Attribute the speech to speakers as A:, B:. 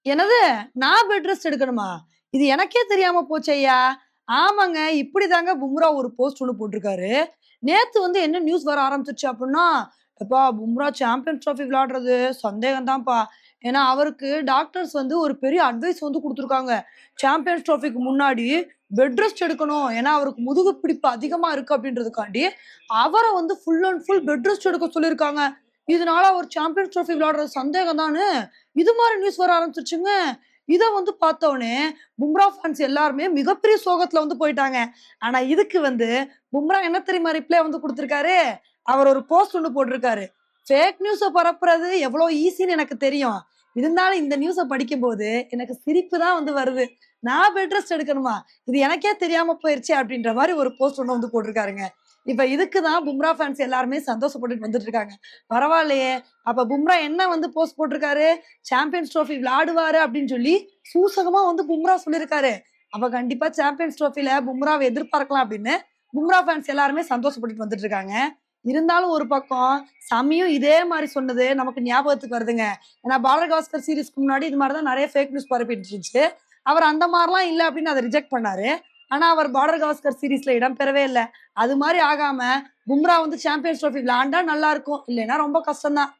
A: என்னது? நான் bed rest எடுக்கணுமா? இது எனக்கே தெரியாம போச்சய்யா! ஆமாங்க. இப்படிதாங்க பும்ரா ஒரு போஸ்ட் ஒண்ணு போட்டிருக்காரு. நேத்து வந்து என்ன நியூஸ் வர ஆரம்பிச்சுருச்சு அப்புட்ன்னா, "எப்பா பும்ரா சாம்பியன்ஸ் ட்ராஃபி விளையாடுறது சந்தேகம் தான்ப்பா." ஏன்னா, அவருக்கு டாக்டர்ஸ் வந்து ஒரு பெரிய அட்வைஸ் வந்து குடுத்துருக்காங்க. சாம்பியன்ஸ் ட்ராஃபிக்கு முன்னாடி பெட் ரெஸ்ட் எடுக்கணும். ஏன்னா, அவருக்கு முதுகு பிடிப்பு அதிகமா இருக்கு அப்படின்றதுக்காண்டி, அவர வந்து full and full bed rest எடுக்க சொல்லியிருக்காங்க. இதனால அவர் சாம்பியன்ஸ் ட்ராஃபி விளையாடுறது சந்தேகம் தான்னு, இது மாரி நியூஸ் வர ஆரம்பிச்சுருச்சுங்க. இத வந்து பார்த்தோனே, பும்ரா ஃபேன்ஸ் எல்லாருமே மிகப்பெரிய சோகத்துல வந்து போயிட்டாங்க. ஆனா இதுக்கு வந்து பும்ரா என்ன தெரியுமா ரிப்ளை வந்து குடுத்திருக்காரு? அவர் ஒரு போஸ்ட் ஒண்ணு போட்டிருக்காரு. ஃபேக் நியூஸ பரப்புறது எவ்வளோ ஈஸின்னு எனக்கு தெரியும். இருந்தாலும் இந்த நியூஸ படிக்கும்போது எனக்கு சிரிப்பு தான் வந்து வருது. நான் பெட் ரெஸ்ட் எடுக்கணுமா? இது எனக்கே தெரியாம போயிருச்சே! அப்டின்ற மாரி ஒரு போஸ்ட் ஒண்ணு வந்து போட்டிருக்காருங்க. இப்ப இதுக்கு தான் பும்ரா ஃபேன்ஸ் எல்லாருமே சந்தோஷப்பட்டுட்டு வந்துட்டு இருக்காங்க. பரவாயில்லையே! அப்ப பும்ரா என்ன வந்து போஸ்ட் போட்டிருக்காரு? சாம்பியன்ஸ் ட்ராஃபி விளையாடுவாரு அப்படின்னு சொல்லி சூசகமா வந்து பும்ரா சொல்லியிருக்காரு. அப்ப கண்டிப்பா சாம்பியன்ஸ் ட்ராஃபில பும்ராவ எதிர்பார்க்கலாம் அப்படின்னு பும்ரா ஃபேன்ஸ் எல்லாருமே சந்தோஷப்பட்டுட்டு வந்துட்டு இருக்காங்க. இருந்தாலும் ஒரு பக்கம் சமியும் இதே மாரி சொன்னது நமக்கு ஞாபகத்துக்கு வருதுங்க. ஏன்னா பாரத காஸ்கர் சீரிஸ்க்கு முன்னாடி இது மாரி தான் நெறைய ஃபேக் நியூஸ் பரப்பிட்டு இருந்துச்சு. அவர் அந்த மாரிலாம் இல்ல அப்படின்னு அத ரிஜெக்ட் பண்ணாரு. ஆனா அவர் பார்டர் காஸ்கர் சீரிஸ்ல இடம் பெறவே இல்ல. அது மாரி ஆகாம பும்ரா வந்து சாம்பியன்ஸ் ட்ராஃபி விளையாண்டா நல்லா இருக்கும். இல்லைன்னா ரொம்ப கஷ்டம் தான்.